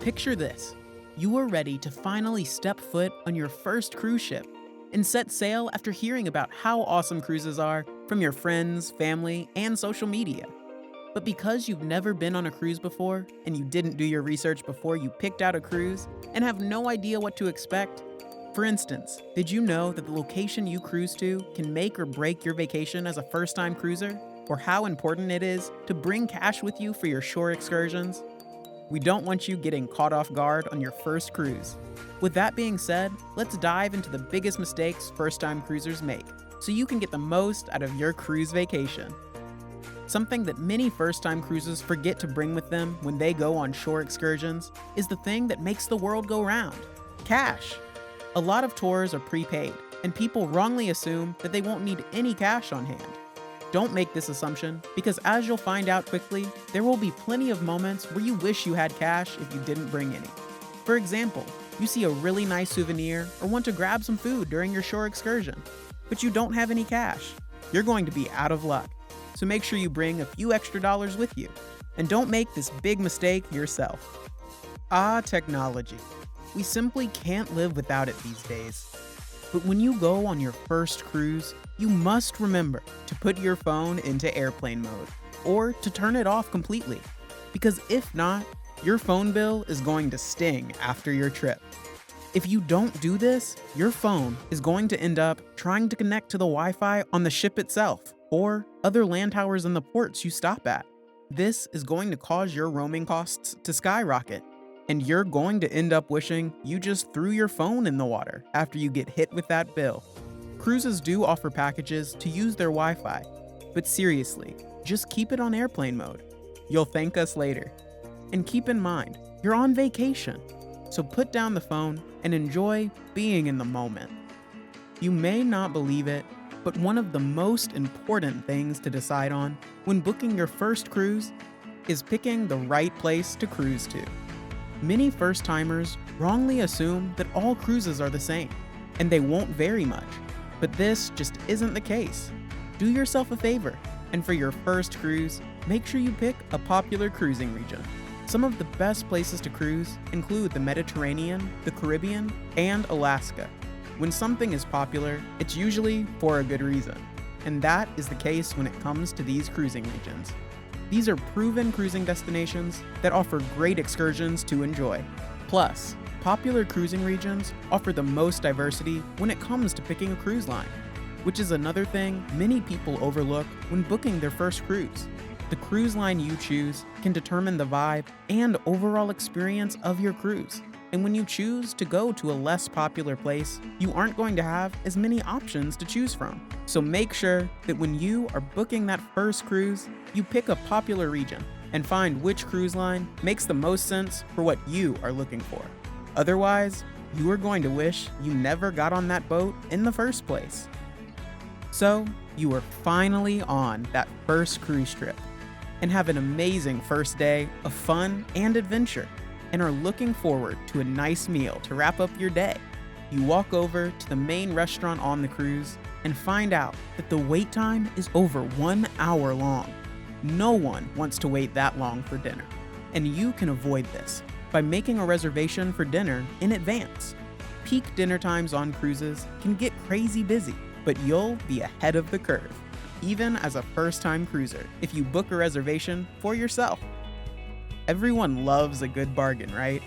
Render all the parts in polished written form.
Picture this. You are ready to finally step foot on your first cruise ship and set sail after hearing about how awesome cruises are from your friends, family, and social media. But because you've never been on a cruise before and you didn't do your research before you picked out a cruise and have no idea what to expect, for instance, did you know that the location you cruise to can make or break your vacation as a first-time cruiser? Or how important it is to bring cash with you for your shore excursions? We don't want you getting caught off guard on your first cruise. With that being said, let's dive into the biggest mistakes first-time cruisers make so you can get the most out of your cruise vacation. Something that many first-time cruisers forget to bring with them when they go on shore excursions is the thing that makes the world go round: cash. A lot of tours are prepaid, and people wrongly assume that they won't need any cash on hand. Don't make this assumption, because as you'll find out quickly, there will be plenty of moments where you wish you had cash if you didn't bring any. For example, you see a really nice souvenir or want to grab some food during your shore excursion, but you don't have any cash. You're going to be out of luck, so make sure you bring a few extra dollars with you. And don't make this big mistake yourself. Technology. We simply can't live without it these days. But when you go on your first cruise, you must remember to put your phone into airplane mode or to turn it off completely, because if not, your phone bill is going to sting after your trip. If you don't do this, your phone is going to end up trying to connect to the Wi-Fi on the ship itself or other land towers in the ports you stop at. This is going to cause your roaming costs to skyrocket, and you're going to end up wishing you just threw your phone in the water after you get hit with that bill. Cruises do offer packages to use their Wi-Fi, but seriously, just keep it on airplane mode. You'll thank us later. And keep in mind, you're on vacation, so put down the phone and enjoy being in the moment. You may not believe it, but one of the most important things to decide on when booking your first cruise is picking the right place to cruise to. Many first-timers wrongly assume that all cruises are the same, and they won't vary much. But this just isn't the case. Do yourself a favor, and for your first cruise, make sure you pick a popular cruising region. Some of the best places to cruise include the Mediterranean, the Caribbean, and Alaska. When something is popular, it's usually for a good reason, and that is the case when it comes to these cruising regions. These are proven cruising destinations that offer great excursions to enjoy. Plus, popular cruising regions offer the most diversity when it comes to picking a cruise line, which is another thing many people overlook when booking their first cruise. The cruise line you choose can determine the vibe and overall experience of your cruise. And when you choose to go to a less popular place, you aren't going to have as many options to choose from. So make sure that when you are booking that first cruise, you pick a popular region and find which cruise line makes the most sense for what you are looking for. Otherwise, you are going to wish you never got on that boat in the first place. So, you are finally on that first cruise trip and have an amazing first day of fun and adventure, and are looking forward to a nice meal to wrap up your day. You walk over to the main restaurant on the cruise and find out that the wait time is over 1 hour long. No one wants to wait that long for dinner, and you can avoid this by making a reservation for dinner in advance. Peak dinner times on cruises can get crazy busy, but you'll be ahead of the curve, even as a first-time cruiser, if you book a reservation for yourself. Everyone loves a good bargain, right?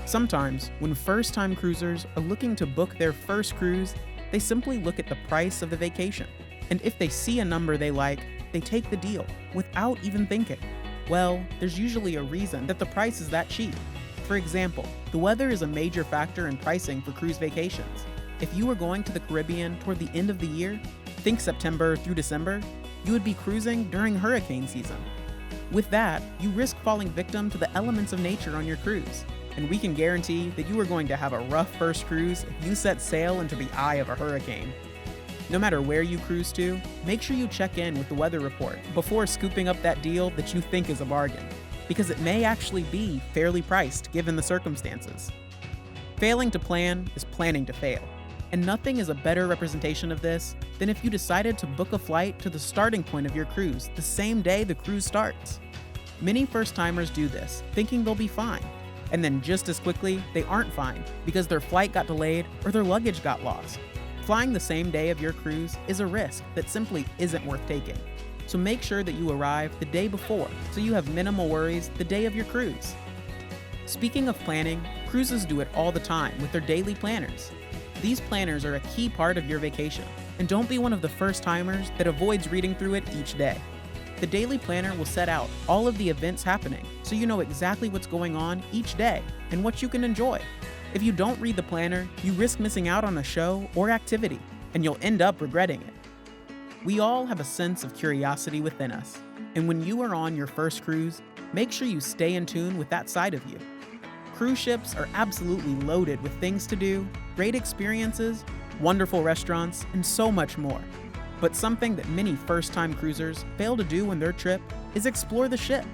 Sometimes, when first-time cruisers are looking to book their first cruise, they simply look at the price of the vacation, and if they see a number they like, they take the deal without even thinking. Well, there's usually a reason that the price is that cheap. For example, the weather is a major factor in pricing for cruise vacations. If you were going to the Caribbean toward the end of the year, think September through December, you would be cruising during hurricane season. With that, you risk falling victim to the elements of nature on your cruise, and we can guarantee that you are going to have a rough first cruise if you set sail into the eye of a hurricane. No matter where you cruise to, make sure you check in with the weather report before scooping up that deal that you think is a bargain, because it may actually be fairly priced given the circumstances. Failing to plan is planning to fail, and nothing is a better representation of this than if you decided to book a flight to the starting point of your cruise the same day the cruise starts. Many first-timers do this, thinking they'll be fine, And then just as quickly, they aren't fine because their flight got delayed or their luggage got lost. Flying the same day of your cruise is a risk that simply isn't worth taking. So make sure that you arrive the day before so you have minimal worries the day of your cruise. Speaking of planning, cruises do it all the time with their daily planners. These planners are a key part of your vacation, and don't be one of the first-timers that avoids reading through it each day. The daily planner will set out all of the events happening so you know exactly what's going on each day and what you can enjoy. If you don't read the planner, you risk missing out on a show or activity, and you'll end up regretting it. We all have a sense of curiosity within us, and when you are on your first cruise, make sure you stay in tune with that side of you. Cruise ships are absolutely loaded with things to do, great experiences, wonderful restaurants, and so much more. But something that many first-time cruisers fail to do on their trip is explore the ship.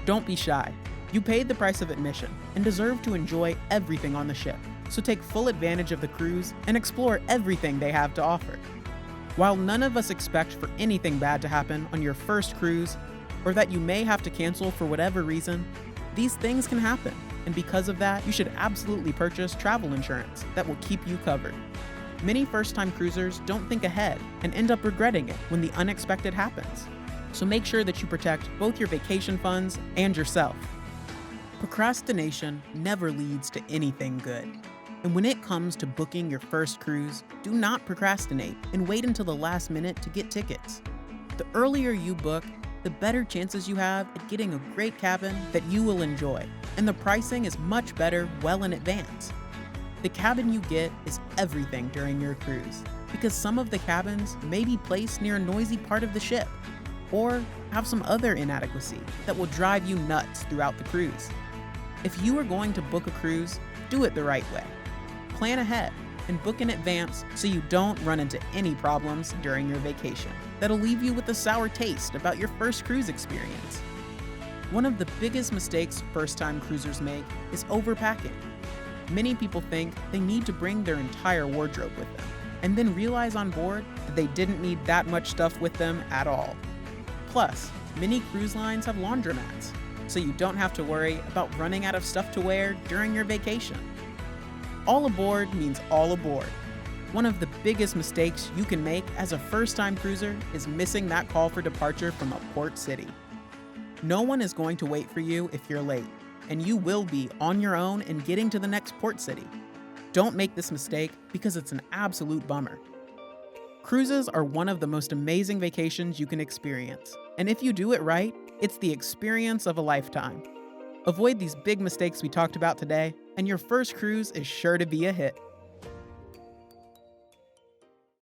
Don't be shy. You paid the price of admission and deserve to enjoy everything on the ship, so take full advantage of the cruise and explore everything they have to offer. While none of us expect for anything bad to happen on your first cruise, or that you may have to cancel for whatever reason, these things can happen, and because of that, you should absolutely purchase travel insurance that will keep you covered. Many first-time cruisers don't think ahead and end up regretting it when the unexpected happens. So make sure that you protect both your vacation funds and yourself. Procrastination never leads to anything good. And when it comes to booking your first cruise, do not procrastinate and wait until the last minute to get tickets. The earlier you book, the better chances you have at getting a great cabin that you will enjoy, and the pricing is much better well in advance. The cabin you get is everything during your cruise, because some of the cabins may be placed near a noisy part of the ship, or have some other inadequacy that will drive you nuts throughout the cruise. If you are going to book a cruise, do it the right way. Plan ahead and book in advance so you don't run into any problems during your vacation that'll leave you with a sour taste about your first cruise experience. One of the biggest mistakes first-time cruisers make is overpacking. Many people think they need to bring their entire wardrobe with them, and then realize on board that they didn't need that much stuff with them at all. Plus, many cruise lines have laundromats, so you don't have to worry about running out of stuff to wear during your vacation. All aboard means all aboard. One of the biggest mistakes you can make as a first-time cruiser is missing that call for departure from a port city. No one is going to wait for you if you're late, and you will be on your own in getting to the next port city. Don't make this mistake because it's an absolute bummer. Cruises are one of the most amazing vacations you can experience, and if you do it right, it's the experience of a lifetime. Avoid these big mistakes we talked about today, and your first cruise is sure to be a hit.